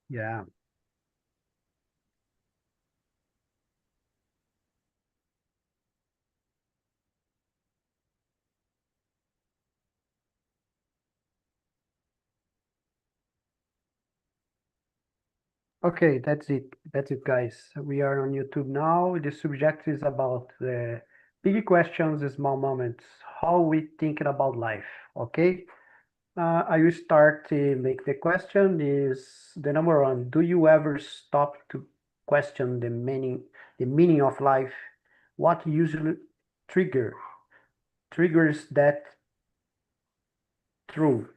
Yeah. Okay, that's it. That's it, guys. We are on YouTube now. The subject is about the big questions, the small moments, how we thinking about life. Okay. I will start to make the question is the number one. Do you ever stop to question the meaning of life? What usually trigger triggers that true?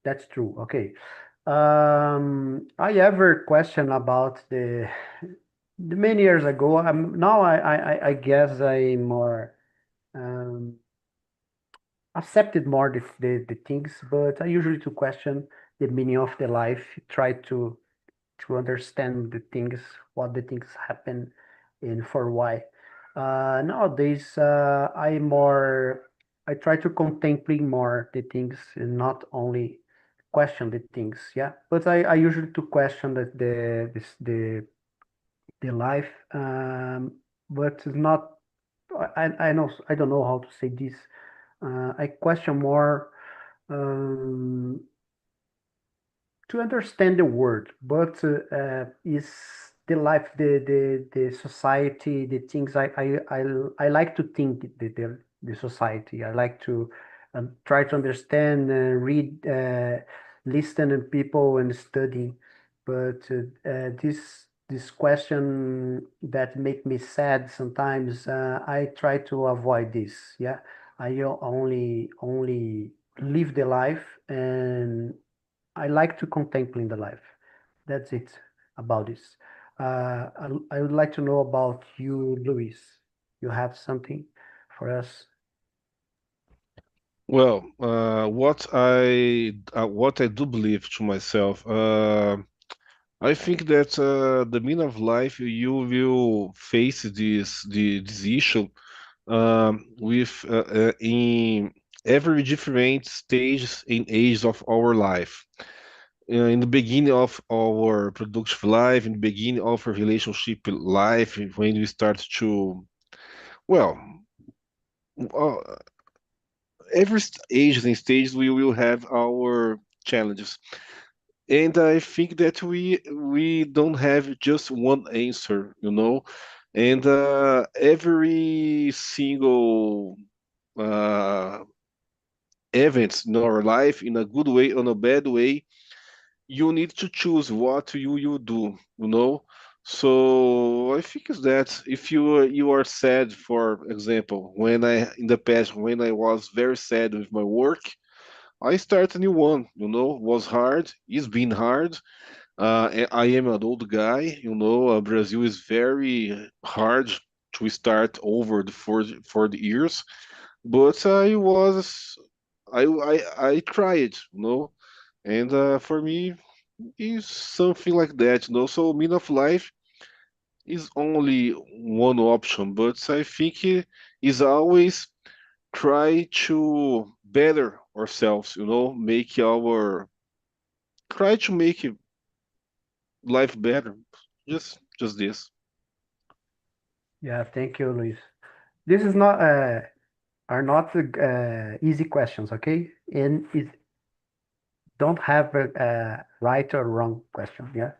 That's true. Okay. I ever question about the many years ago. Now I guess I more um, accepted more the things, but I usually to question the meaning of the life, try to understand the things, what the things happen, and for why. Nowadays, I try to contemplate more the things and not only question the things. Yeah, but I usually to question the life, but it's not. I don't know how to say this. I question more. Um, to understand the word, but is the life, the society, the things I like to think the society. I like to try to understand, read, listen to people and study. But this question that make me sad sometimes, I try to avoid this. Yeah, I only live the life and I like to contemplate the life. That's it about this. I would like to know about you, Luis. You have something for us? Well, what I do believe to myself, I think that the meaning of life you will face this issue with in every different stages and age of our life. In the beginning of our productive life, in the beginning of our relationship life, when we start to, well, uh, every age and stage we will have our challenges. And I think that we don't have just one answer, you know, and every single uh, events in our life, in a good way, on a bad way, you need to choose what you do, you know. So I think is that if you are sad, for example, when I in the past when I was very sad with my work, I start a new one, you know, was hard, it's been hard. I am an old guy, you know, Brazil is very hard to start over for the years, but I tried, you know, and for me, it's something like that, you know. So meaning of life is only one option, but I think it is always try to better ourselves, you know, make our try to make life better. Just this. Yeah, thank you, Luis. This is not are not easy questions, okay? And it don't have a right or wrong question. Yeah,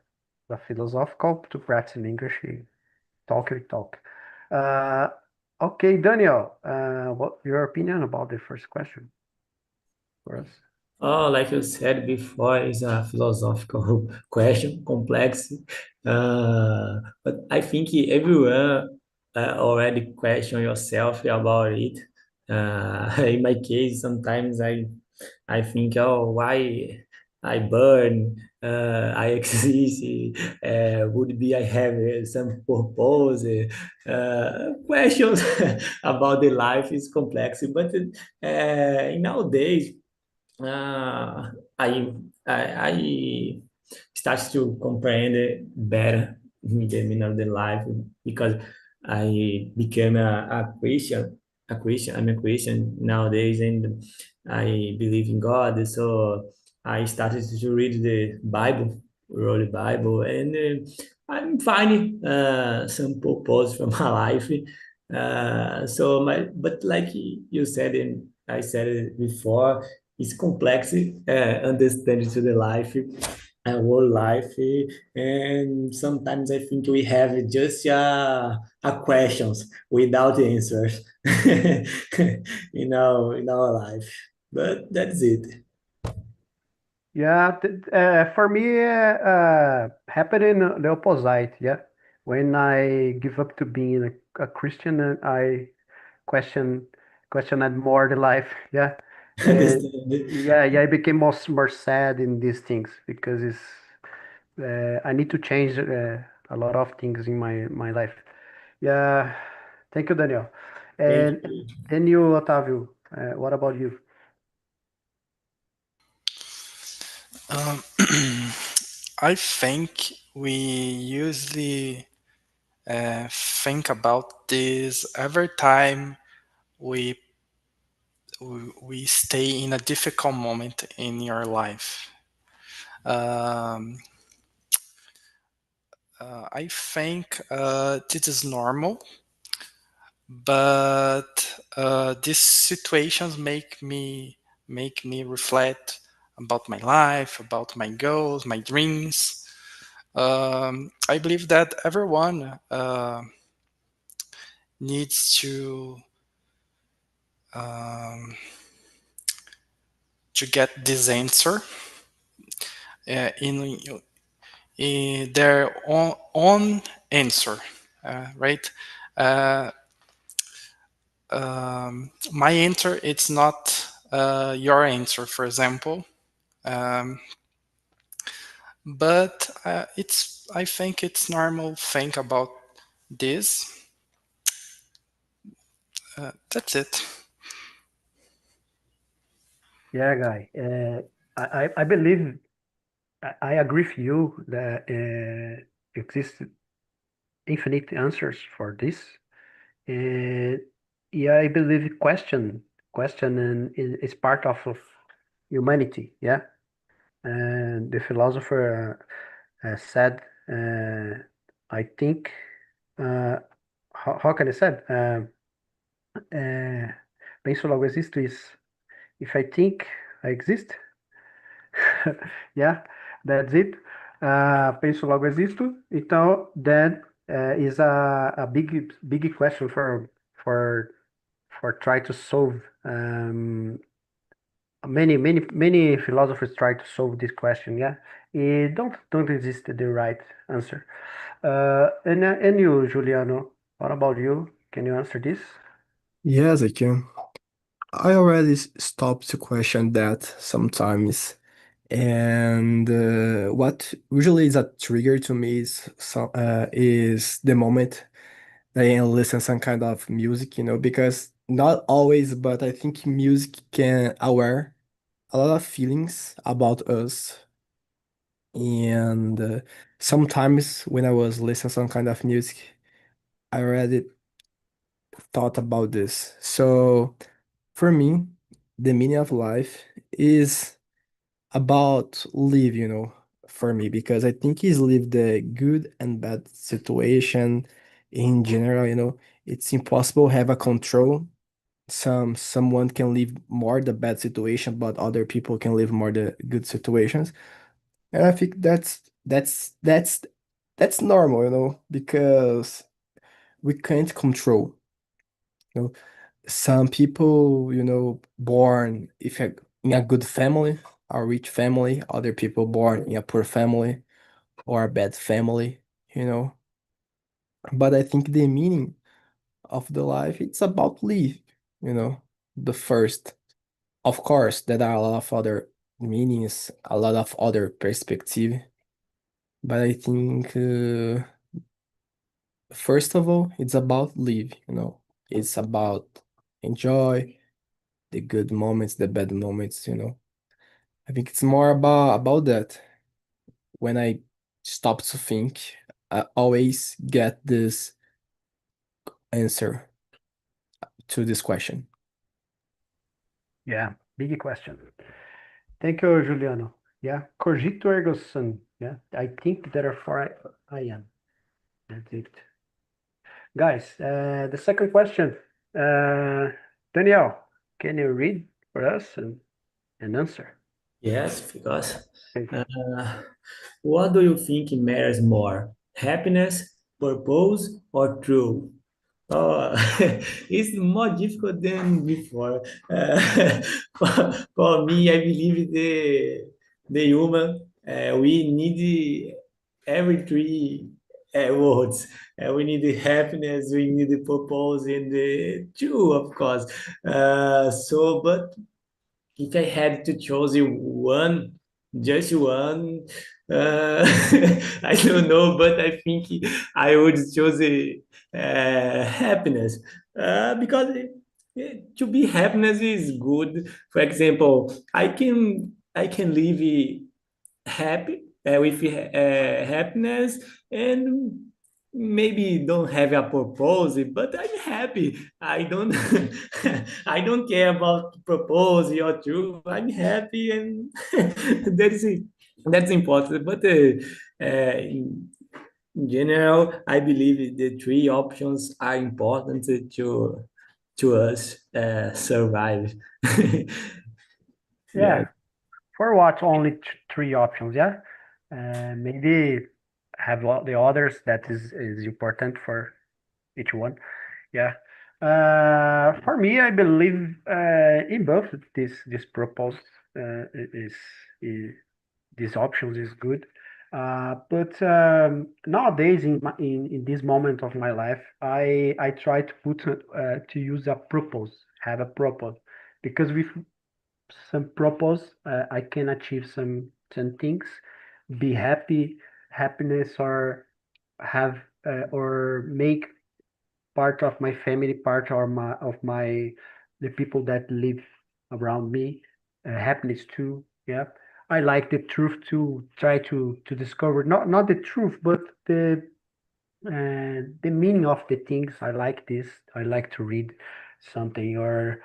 the philosophical to practice in English, talk. Uh, okay, Daniel, what your opinion about the first question for us? Oh, like you said before, it's a philosophical question, complex. But I think everyone already question yourself about it. In my case, sometimes I think, oh, why I burn, I exist, would be I have some purpose. Questions about the life is complex, but nowadays uh, I, I start to comprehend it better the meaning of the life because I became a Christian. A Christian. I'm a Christian nowadays, and I believe in God. So I started to read the Bible Holy Bible, and I'm finding some purpose from my life. But like you said, and I said it before, it's complex, understanding to the life, whole life, and sometimes I think we have just a questions without answers, in our life. But that's it. Yeah, for me, happened in the opposite. Yeah, when I give up to being a Christian, I question questioned more the life. Yeah, Understand? yeah. I became more sad in these things because I need to change a lot of things in my life. Yeah, thank you, Daniel. Thank And you. then you, Otávio. What about you? Um, I think we usually think about this every time we we stay in a difficult moment in your life. Um, I think this is normal, but these situations make me reflect about my life, about my goals, my dreams. I believe that everyone needs um, to get this answer in their own answer, right? Uh, my answer it's not your answer, for example, um, but it's I think it's normal think about this. That's it. Yeah, guy. I believe I agree with you that exist infinite answers for this. Uh, yeah, I believe question is part of humanity. Yeah, and the philosopher said, I think, uh, how can I say? Uh, Penso logo existo is if I think I exist. Yeah, that's it. Penso logo existo. Então, that is a big question for try to solve. Many philosophers try to solve this question. Yeah, it don't exist the right answer. And you, Juliano, what about you? Can you answer this? Yes, I can. I already stopped to question that sometimes. And what usually is a trigger to me is the moment that I listen some kind of music, because not always, but I think music can aware a lot of feelings about us. And sometimes when I was listening some kind of music, I already thought about this. So for me, the meaning of life is about live, for me, because I think he's lived the good and bad situation in general, it's impossible have a control. Someone can live more the bad situation, but other people can live more the good situations. And I think that's normal, because we can't control. You know, some people, born if in a good family, a rich family, other people born in a poor family or a bad family, you know. But I think the meaning of the life it's about live, you know, the first. Of course, there are a lot of other meanings, a lot of other perspective, but I think first of all, it's about live, It's about enjoy the good moments, the bad moments. I think it's more about that. When I stop to think, I always get this answer to this question. Yeah, big question. Thank you, Juliano. Yeah, cogito ergo sum. Yeah, I think therefore I am. That's it. Guys, the second question. Daniel, can you read for us and answer? Yes, because Thank you. what do you think matters more? Happiness, purpose, or truth? Oh, it's more difficult than before. For me, I believe the human we need every three words. We need the happiness, we need the purpose, and the true, of course. But if I had to choose one, just one, I don't know, but I think I would choose happiness because to be happiness is good. For example, I can live happy with happiness and maybe don't have a purpose, but I'm happy. I don't I don't care about purpose or truth. I'm happy, and that's it. That's important. But in general, I believe the three options are important to us survive. Yeah, Yeah. for what only three options, yeah? Maybe have all the others that is important for each one. Yeah. For me, I believe in both this proposed is these options is good. But nowadays, in this moment of my life, I try to put to use a purpose, have a purpose, because with some purpose, I can achieve some things, be happy, happiness, or have or make part of my family, part of my the people that live around me, happiness too. Yeah, I like the truth to try to discover not the truth, but the meaning of the things. I like this. I like to read something or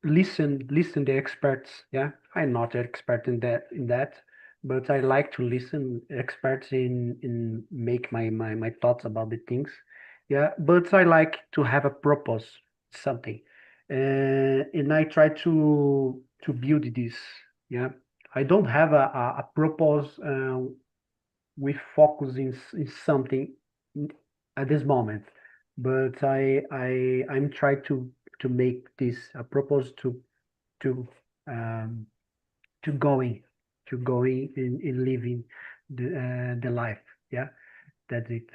listen the experts. Yeah, I'm not an expert in that, but I like to listen experts in make my thoughts about the things. Yeah, but I like to have a purpose, something, and I try to build this. Yeah, I don't have a purpose with focus in something at this moment, but I'm trying to make this a purpose to um, to going in living the life. Yeah, that's it.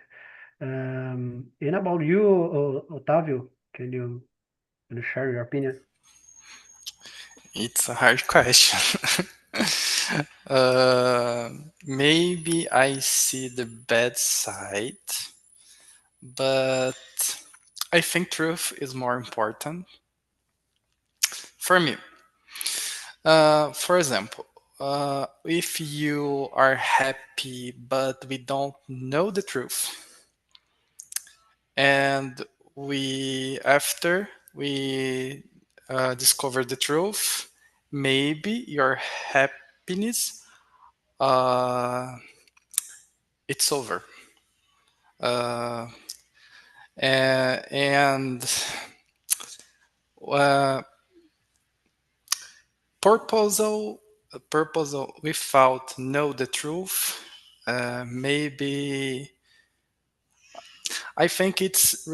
And about you, Otavio, can you share your opinion? It's a hard question. uh, Maybe I see the bad side, but I think truth is more important for me. For example, if you are happy but we don't know the truth, and after we discover the truth, maybe your happiness uh, it's over. Uh, and uh, proposal without know the truth, maybe I think it's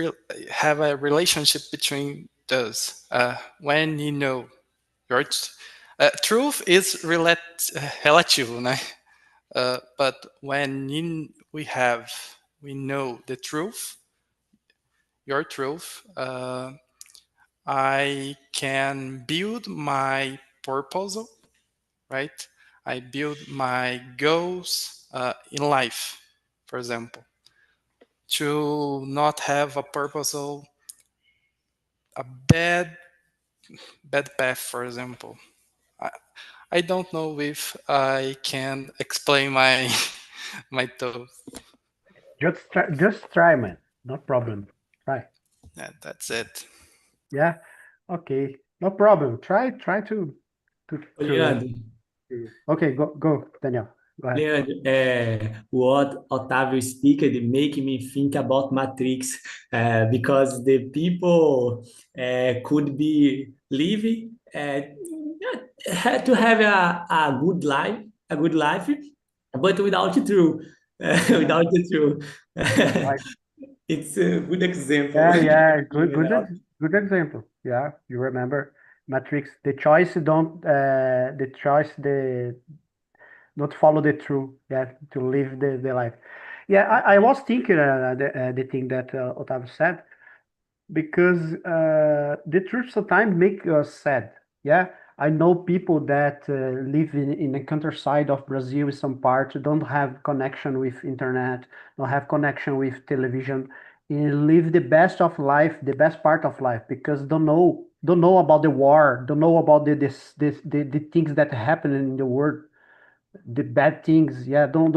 have a relationship between those. When you know your truth is relative, né? But when we know the truth, your truth, I can build my proposal, right? I build my goals in life, for example, to not have a proposal, a bad path, for example. I, I don't know if I can explain my my thought. Just try, man. No problem. Try. Yeah, that's it. Yeah. Okay. No problem. Try to to Oh, to. Leandro, Okay. Go, Daniel. Go ahead. Leandro, what Otávio speak make me think about Matrix, because the people could be living had to have a good life, but without the truth, without the truth. Right. It's a good example. Yeah. Good, You know. good example. Yeah, you remember Matrix. The choice, the not follow the truth. Yeah, to live the life. Yeah, I was thinking the thing that Otávio said, because the truth sometimes make us sad. Yeah, I know people that live in the countryside of Brazil, in some parts, don't have connection with internet, don't have connection with television, and live the best of life, the best part of life, because don't know about the war, don't know about the things that happen in the world, the bad things. Yeah, don't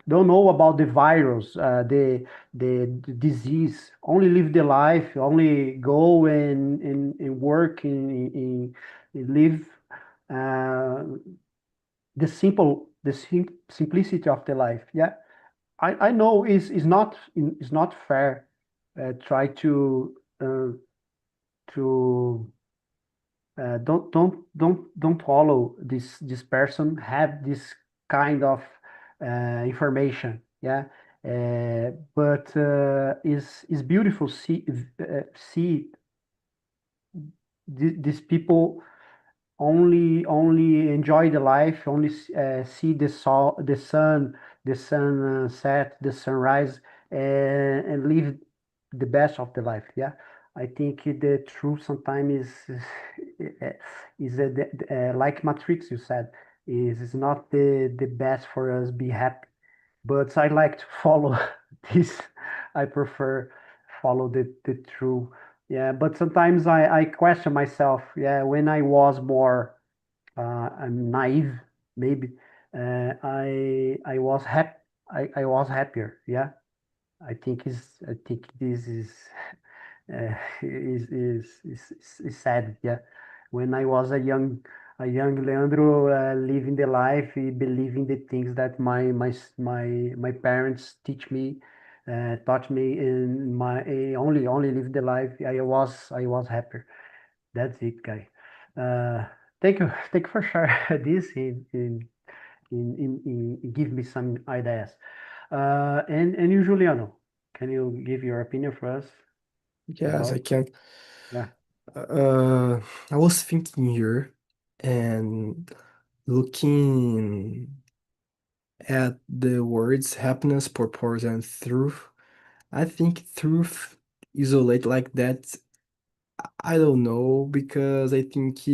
know about the virus, the disease. Only live the life, only go and work in live uh, simplicity of the life. Yeah, I know is not fair. Try to don't follow this person have this kind of information. Yeah, but is beautiful see these people only enjoy the life, only see the sun set, the sunrise, and live the best of the life. Yeah, I think the truth sometimes like Matrix. You said is not the best for us be happy, but I like to follow this. I prefer follow the truth. Yeah, but sometimes I question myself. Yeah, when I was more naive, maybe I was happy. I was happier. Yeah, I think this is sad. Yeah, when I was a young Leandro, living the life, believing the things that my parents taught me in my only live the life. I was happier. That's it, guy. Uh, thank you for sharing this in give me some ideas. And you, Juliano, can you give your opinion for us Yes, I about? can. Yeah. Uh, I was thinking here and looking at the words happiness, purpose, and truth. I think truth isolate like that. I don't know because I think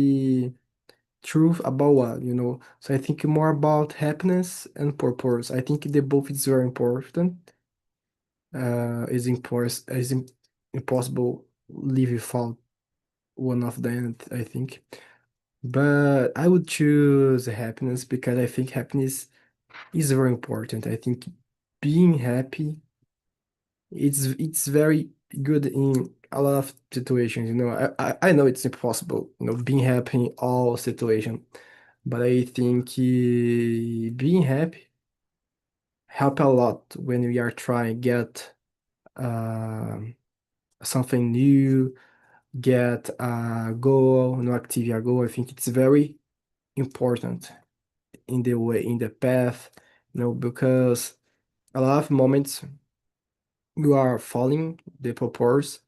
truth about what, you know. So I think more about happiness and purpose. I think they both is very important. Impossible live without one of them, I think. But I would choose happiness because I think happiness is very important. I think being happy it's very good in a lot of situations. You know, I know it's impossible, you know, being happy in all situations, but I think being happy help a lot when we are trying get um something new, get a goal, no activity a goal. I think it's very important in the way, in the path, you know, because a lot of moments you are following the purpose,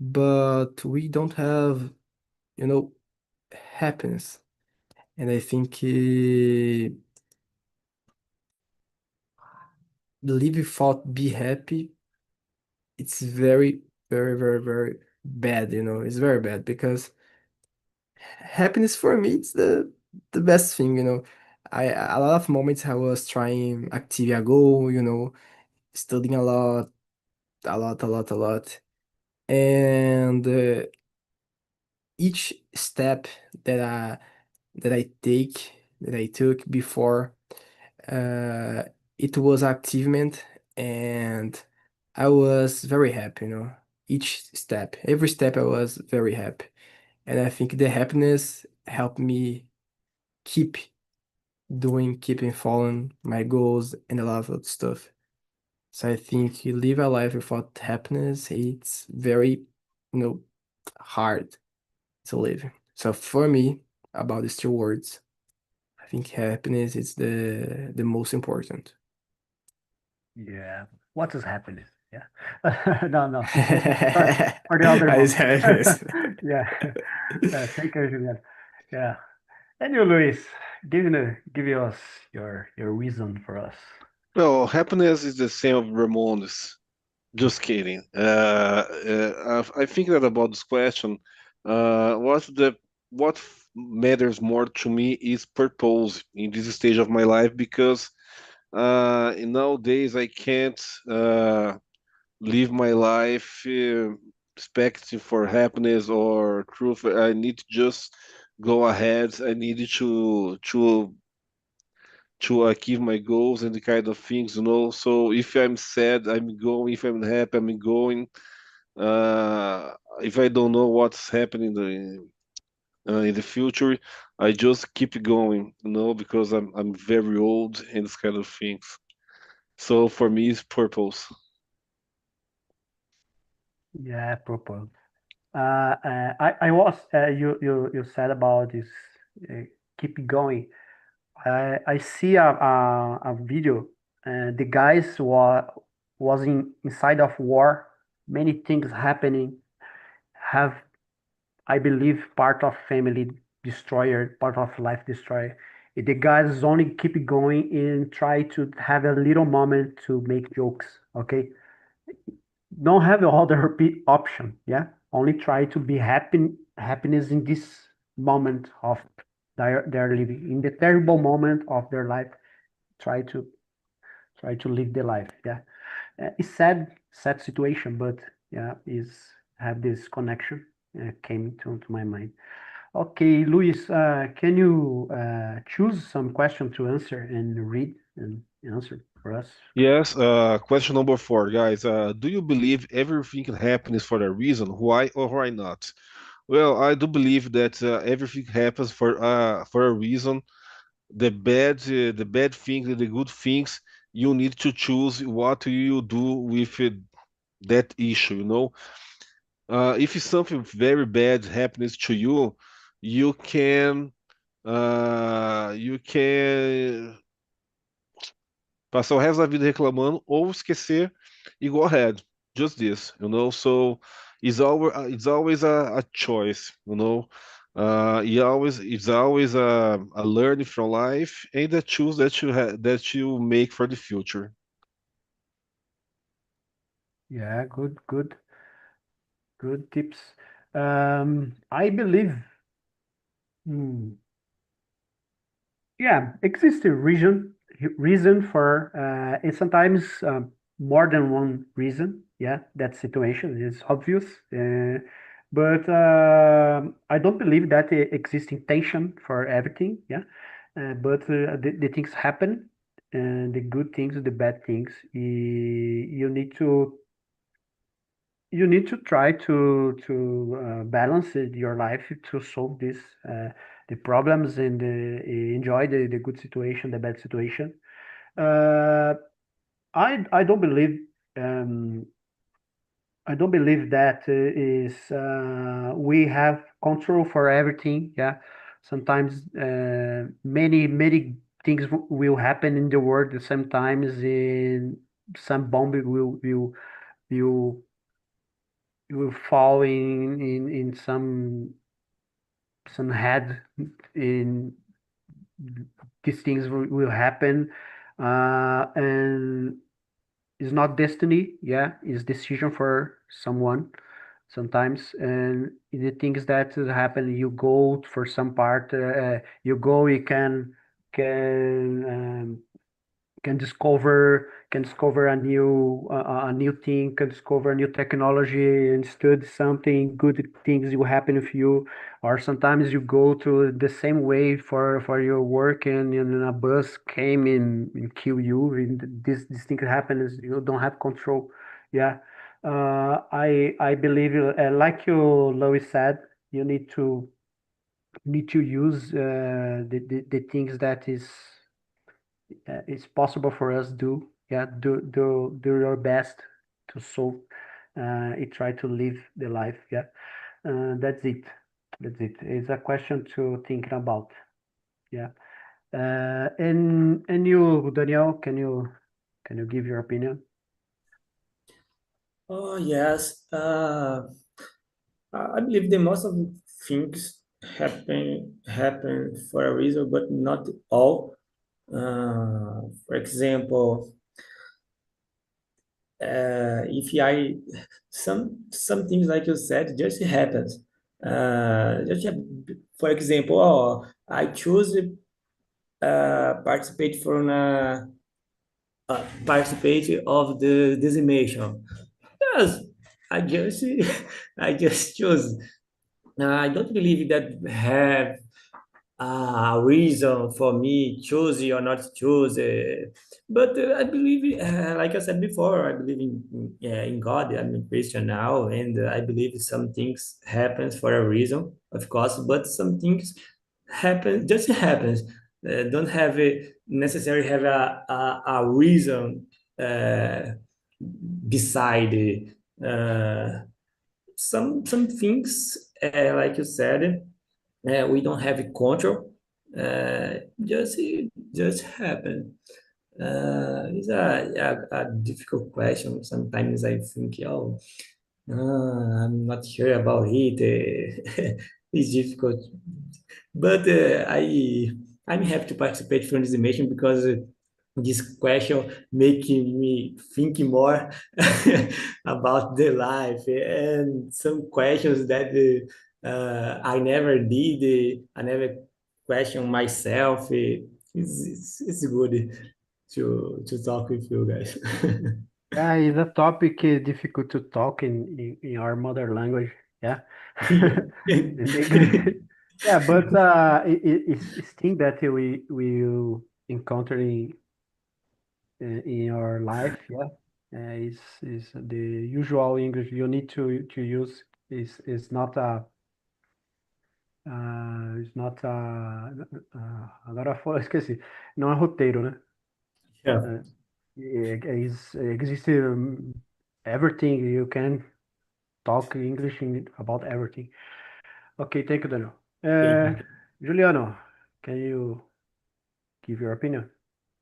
but we don't have, you know, happiness. And I think live without be happy, it's very, very, very, very bad, you know, it's very bad because happiness for me it's the best thing, you know. A lot of moments I was trying Activia Go, you know, studying a lot, a lot, a lot, a lot. And each step that that I took before, uh, it was achievement, and I was very happy, you know. Each step, every step, I was very happy, and I think the happiness helped me keep keeping following my goals and a lot of stuff. So I think you live a life without happiness, it's very, hard to live. So for me, about these 2 words, I think happiness is the most important. Yeah. What is happiness? Yeah. No. For the other I one. just happiness. Yeah. Thank you, Julian. Yeah. And you, Luis, give us your reason for us. Well, happiness is the same of Ramones. Just kidding. I think that about this question, what matters more to me is purpose in this stage of my life because in nowadays I can't live my life expecting for happiness or truth. I need to just go ahead. I need to achieve my goals and the kind of things, you know. So if I'm sad, I'm going. If I'm happy, I'm going. If I don't know what's happening in the future, I just keep going, you know, because I'm very old and this kind of things. So for me, it's purpose. Yeah, purpose. I was you said about this keep going. I see a video. The guys was inside of war. Many things happening. Have I believe part of family destroyer, part of life destroyer. The guys only keep going and try to have a little moment to make jokes. Okay, don't have the other option. Yeah, only try to be happiness in this moment of their living, in the terrible moment of their life. Try to live the life. Yeah, it's sad situation, but yeah, is have this connection came to my mind. Okay, Luis, can you choose some question to answer and read and answer for us? Yes, question number 4, guys. Do you believe everything happens for a reason? Why or why not? Well, I do believe that everything happens for a reason. The bad things and the good things, you need to choose what you do with that issue, you know. If something very bad happens to you, you can passar o resto da vida reclamando ou esquecer e go ahead. Just this, you know. So it's always a choice, you know. It's always a learning from life and a choose that you make for the future. Yeah, good tips. I believe, hmm, yeah, exists a reason for and sometimes more than one reason. Yeah, that situation is obvious, but I don't believe that exists intention for everything. Yeah, but the things happen, and the good things, the bad things. You need to try to balance your life to solve this the problems and enjoy the good situation, the bad situation. Uh, I don't believe um, I don't believe that is we have control for everything. Yeah, sometimes many things will happen in the world at the same times. In some bomb will will fall in some head in these things will happen and it's not destiny. Yeah, it's decision for someone sometimes, and the things that happen, you go for some part, you go, you can discover a new thing, can discover a new technology and study something good things will happen with you. Or sometimes you go to the same way for your work and a bus came and kill you, and this thing happens, you don't have control. Yeah. I believe like you Lois said, you need to use the things that is it's possible for us do your best to solve it, try to live the life. That's it. It's a question to think about. And you, Daniel, can you give your opinion? Oh, yes. I believe that most of things happen for a reason, but not all. For example, if I some things like you said just happens. For example, I choose participate from participate of the decimation. Yes, I just I just choose. I don't believe that have a reason for me choosing or not choose. But I believe, like I said before, I believe in God. I'm a Christian now, and I believe some things happens for a reason, of course. But some things happen just happens. Don't have a necessarily have a reason beside it. Some things, like you said, we don't have control. Just happen. It's a difficult question. Sometimes I think, oh, I'm not sure about it. It's difficult, but I'm happy to participate from this mission because this question making me think more about the life and some questions that I never did. I never question myself. It's good to talk with you guys. Yeah, it's a topic difficult to talk in our mother language. Yeah. In English. Yeah, but it's thing that we will encounter in our life. Yeah, is the usual English you need to use is not a agora esqueci. Não é roteiro, né? Yeah. Existe everything you can talk English about everything. Okay, thank you, Daniel. Juliano, can you give your opinion?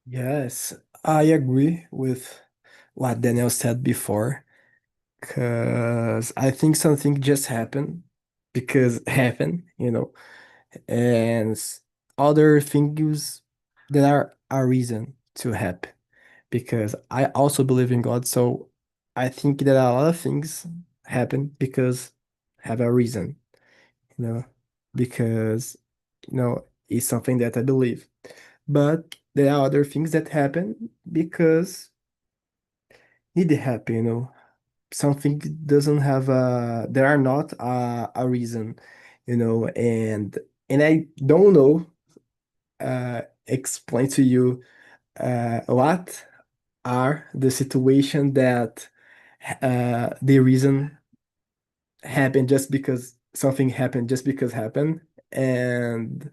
Yes, I agree with what Daniel said before, because I think something just happened because happened, and other things that are a reason to happen. Because I also believe in God, so I think that a lot of things happen because have a reason, you know, because it's something that I believe. But there are other things that happen because need to happen, Something doesn't have there are not a reason, and I don't know explain to you what are the situation that the reason happened just because something happened just because happened, and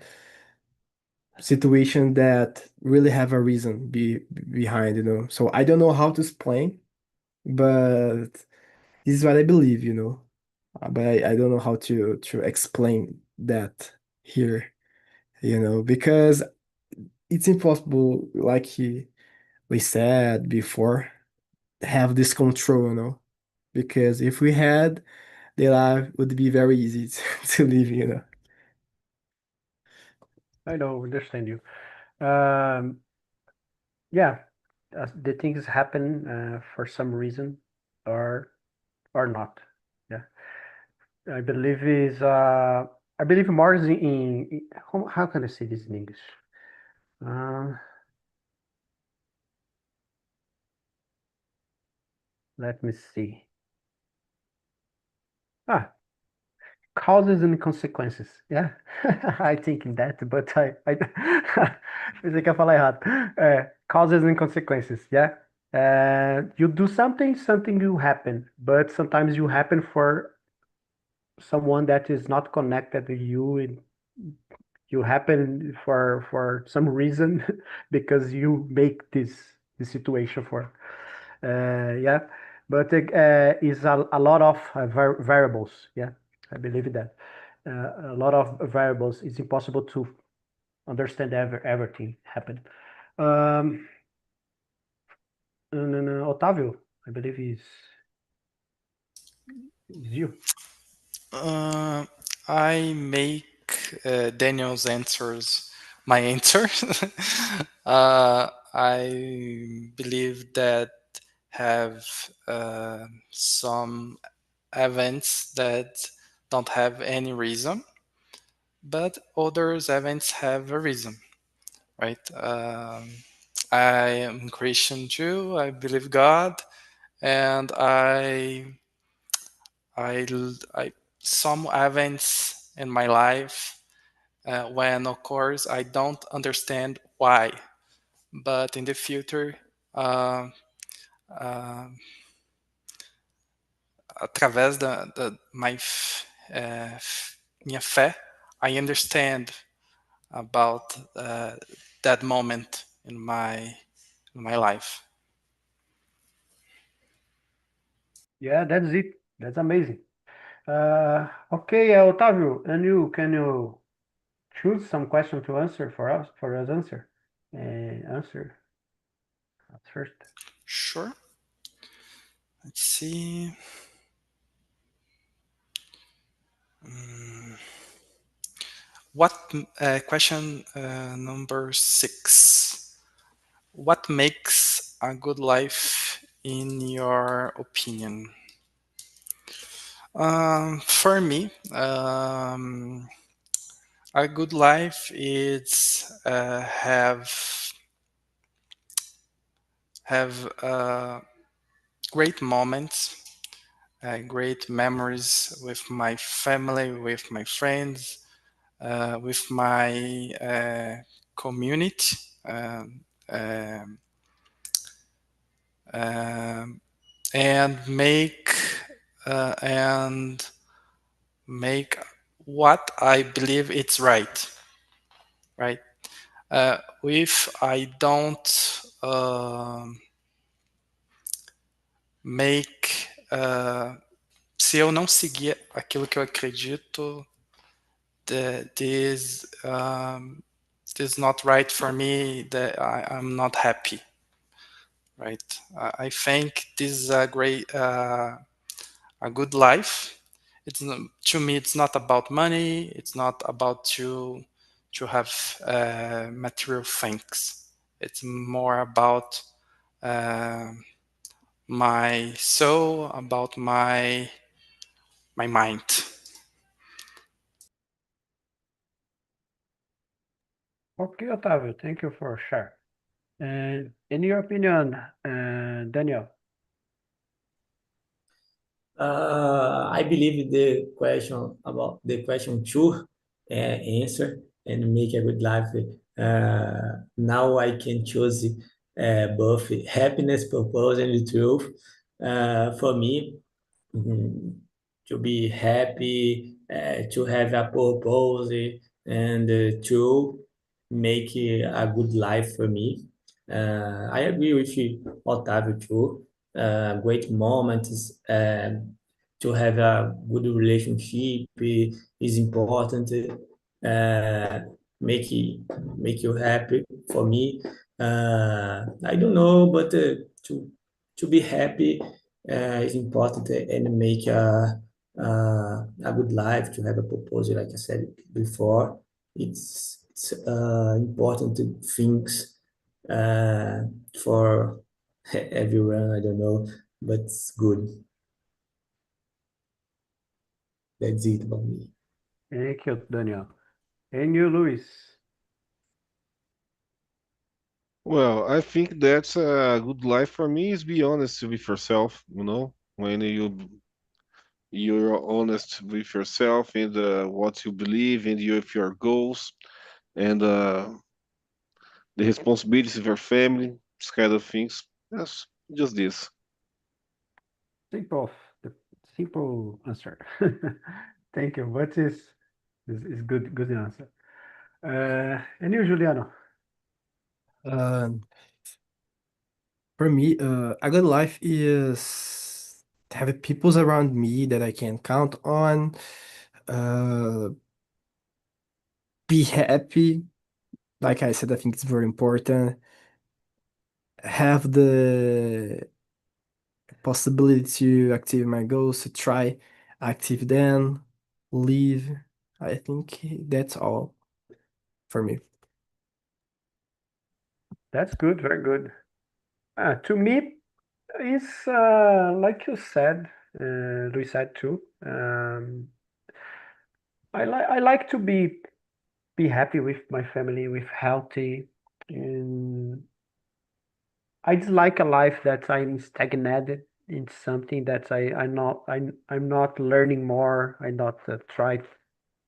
situation that really have a reason behind, So I don't know how to explain, but this is what I believe, But I don't know how to explain that here, because it's impossible, like we said before, have this control, because if we had, the life would be very easy to live. I don't understand you. Um, yeah, the things happen for some reason or not. Yeah, I believe I believe more is how can I say this in English? Uh, Let me see. Causes and consequences. Yeah, I think in that, but I pensei que ia falar errado. Causes and consequences. Yeah. You do something will happen, but sometimes you happen for someone that is not connected to you you happen for some reason because you make this situation for. Yeah, but is a lot of variables. Yeah, I believe that a lot of variables. It's impossible to understand everything happen. And Otávio, I believe is you. I make Daniel's answers my answer. I believe that have some events that don't have any reason, but others events have a reason, right? I am Christian Jew. I believe God, and I some events in my life when occurs I don't understand why, but in the future, uh, uh, através minha fé, I understand about that moment in my life. Yeah, that's it. That's amazing. Okay, Otávio, and you can you choose some question to answer for us answer answer at first. Sure. Let's see. What question number 6? What makes a good life in your opinion? For me, a good life is have great moments, great memories with my family, with my friends, with my community, um, um, um, and and make what I believe it's right. Right. If I don't make se eu não seguir aquilo que eu acredito, this is not right for me. That I'm not happy, right? I think this is a good life. It's to me. It's not about money. It's not about to have material things. It's more about my soul, about my mind. Okay, Otávio, thank you for sharing. And in your opinion, Daniel. I believe the question 2 answer and make a good life. Now I can choose both happiness, purpose, and the truth. For me, to be happy, to have a purpose, and to make a good life for me. I agree with you, Otávio, too. Great moments, to have a good relationship is important. Uh, make you happy for me. I don't know, but to be happy is important and make a good life, to have a purpose, like I said before. It's important things for everyone. I don't know, but it's good. That's it about me. Thank you, Daniel. And you, Luis. Well, I think that's a good life for me is be honest with yourself, when you're honest with yourself and what you believe and with your goals and the responsibilities of your family, this kind of things. Yes, just this. Simple, the simple answer. Thank you. What is good answer. And you, Juliano? Um, for me, a good life is to have people around me that I can count on, uh, be happy. Like I said, I think it's very important. Have the possibility to active my goals, to try active them, live. I think that's all for me. That's good, very good. To me, it's like you said, Luis said too. I like to be happy with my family, with healthy, and I dislike a life that I'm stagnated in something that I'm not learning more. I not try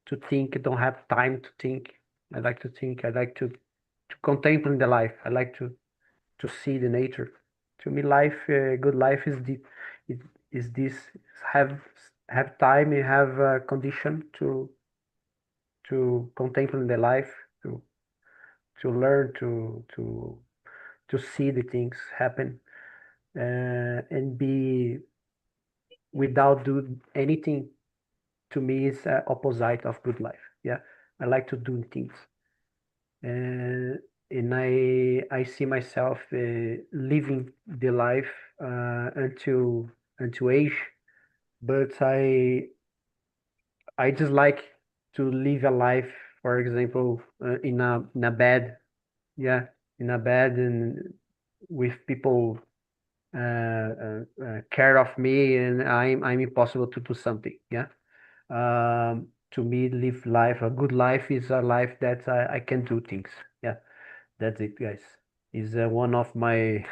to think. I don't have time to think. I like to think. I like to contemplate the life. I like to see the nature. To me, life, good life is, is this have time and have condition to contemplate the life, to learn, to see the things happen, and be without do anything. To me, is opposite of good life. Yeah, I like to do things, and I see myself living the life until age, but I just like to live a life, for example, in a bed, yeah, in a bed and with people care of me, and I'm impossible to do something, yeah. To me, live life, a good life is a life that I can do things, yeah. That's it, guys. Is one of my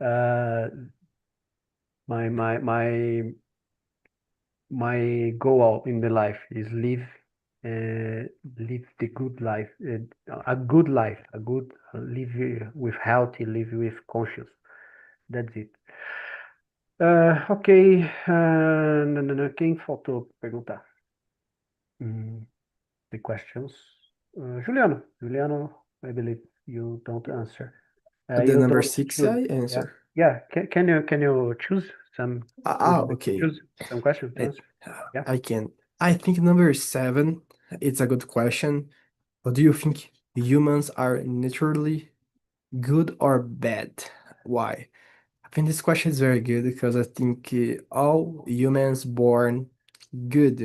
uh, my my goal in the life is live the good life, a good life, a good live with healthy, live with conscience. That's it. Ok, quem faltou perguntar? The questions. Juliano, I believe you don't answer. The You number don't 6, choose. I Yeah, answer. yeah. Can you choose some? Okay. Choose some questions to I, answer. Yeah. I can. I think number 7, it's a good question. What do you think humans are naturally good or bad? Why? I think this question is very good because I think all humans born good,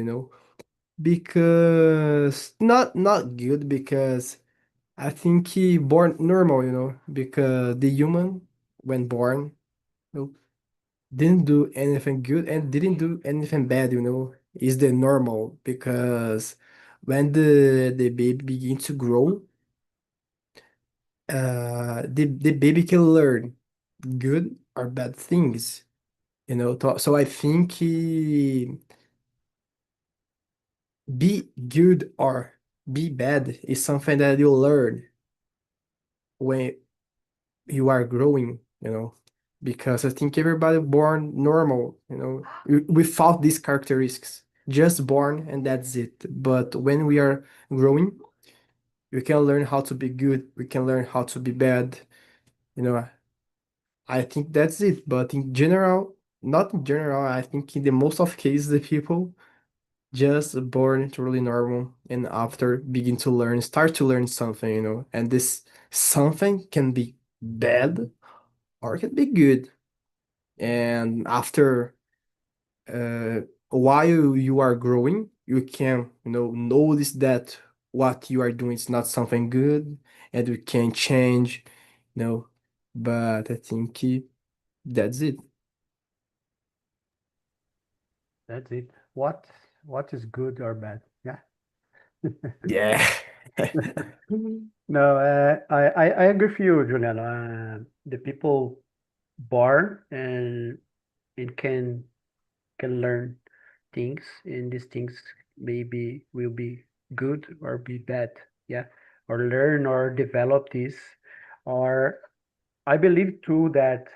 because not good because I think he born normal, because the human when born, you know, didn't do anything good and didn't do anything bad, is the normal because when the baby begins to grow, the baby can learn good or bad things, so I think be good or be bad is something that you learn when you are growing, because I think everybody born normal, without these characteristics, just born and that's it. But when we are growing, we can learn how to be good, we can learn how to be bad, you know. I think that's it. But in general, not in general, I think in the most of cases, the people just born totally normal and after begin to learn, start to learn something, and this something can be bad or it can be good. And after while you are growing, you can, notice that what you are doing is not something good and you can change, you know. But I think that's it. That's it. What is good or bad? Yeah. Yeah. No, I agree with you, Juliano. The people born and it can learn things, and these things maybe will be good or be bad. Yeah, or learn or develop this, or I believe too that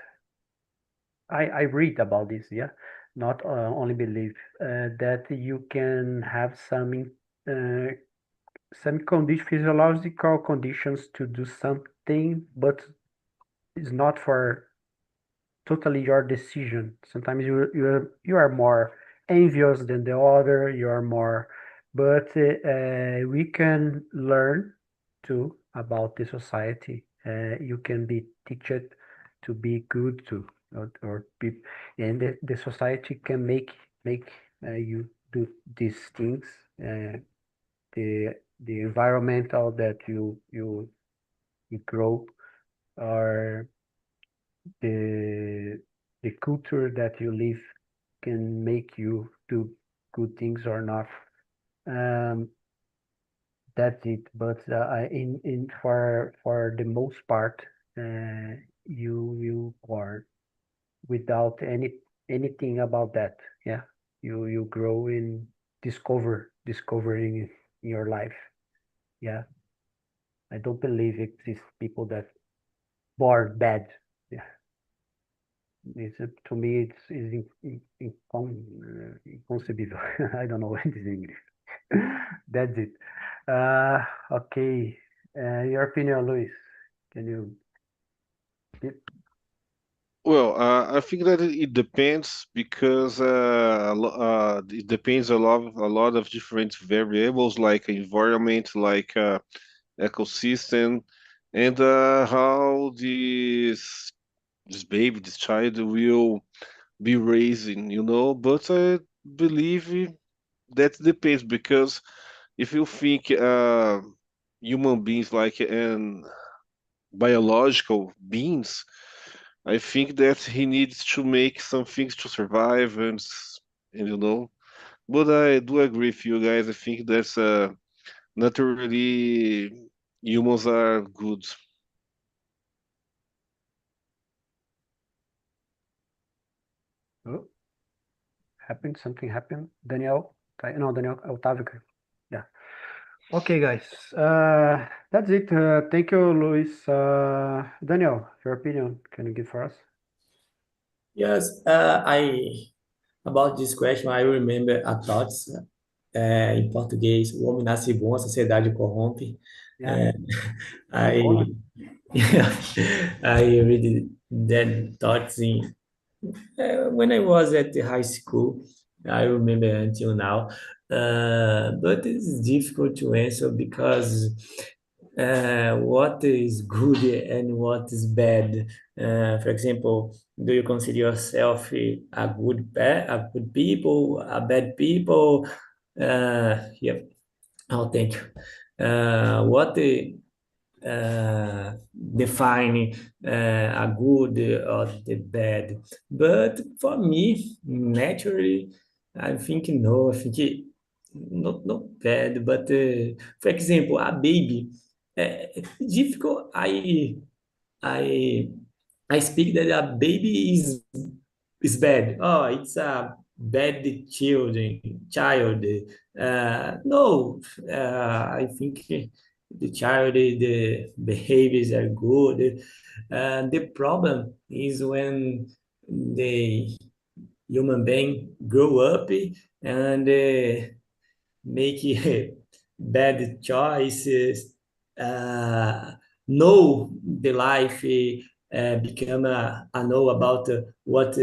I read about this. Yeah, not only believe that you can have some physiological conditions to do something, but it's not for totally your decision. Sometimes you are more envious than the other. You are more, but we can learn too about the society. You can be teached to be good too, or be, and the society can make you do these things. The the environmental that you grow, or the culture that you live can make you do good things or not. Um, that's it. But in for the most part, you are without anything about that. Yeah, you grow in discovering in your life. Yeah, I don't believe it exists people that born bad. Yeah. It's to me, it's inconceivable. I don't know what it is in English. That's it. Okay. Your opinion, Luis? Can you? Well, I think that it depends because it depends a lot of different variables like environment, like ecosystem, and how this baby, this child will be raising, you know. But I believe that depends because if you think human beings like an biological beings, I think that he needs to make some things to survive and you know. But I do agree with you guys. I think that's naturally humans are good. Oh, happened. Something happened. Daniel. No, Daniel. Otávio. Yeah. Okay, guys. That's it. Thank you, Luis. Daniel, your opinion. Can you give for us? Yes, about this question, I remember a thought em português, o homem nasce bom, a sociedade o corrompe. Yeah. I I read that thoughts in when I was at the high school. I remember until now, but it's difficult to answer because what is good and what is bad. For example, do you consider yourself a good people, a bad people? Yeah. Oh, thank you. What define a good or the bad? But for me, naturally, I'm thinking no. I think not bad, but for example, a baby. It's difficult. I I speak that a baby is bad. Oh, it's a bad child. No, I think the child, the behaviors are good. The problem is when the human being grow up and make bad choices, know the life, become a know about what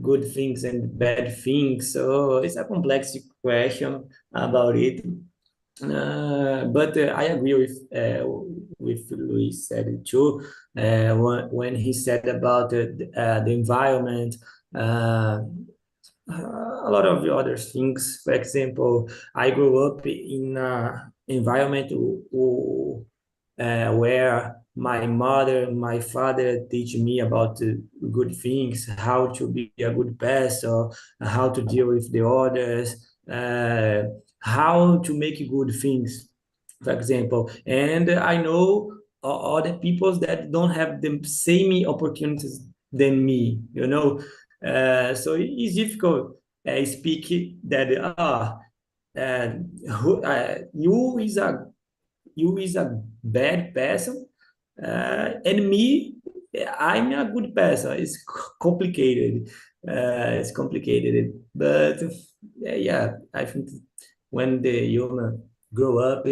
good things and bad things. So it's a complex question about it. But I agree with Luis said it too. When he said about the environment, a lot of the other things. For example, I grew up in an environment where my mother and my father teach me about good things, how to be a good person, how to deal with the others, how to make good things, for example. And I know other people that don't have the same opportunities than me, you know. So it's difficult speak that uh, you is a bad person, and me, I'm a good person. It's complicated. It's complicated, but yeah, I think when the human grow up,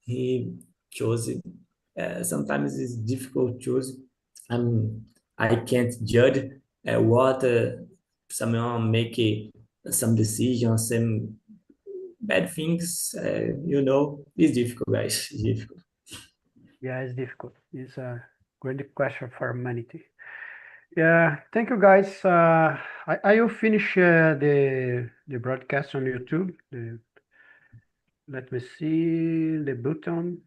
he chose it. Sometimes it's difficult to choose. I can't judge what someone make some decisions, some bad things. It's difficult, guys. It's difficult. Yeah, it's difficult. It's a great question for humanity. Yeah, thank you guys. I will finish the broadcast on YouTube. Let me see the button.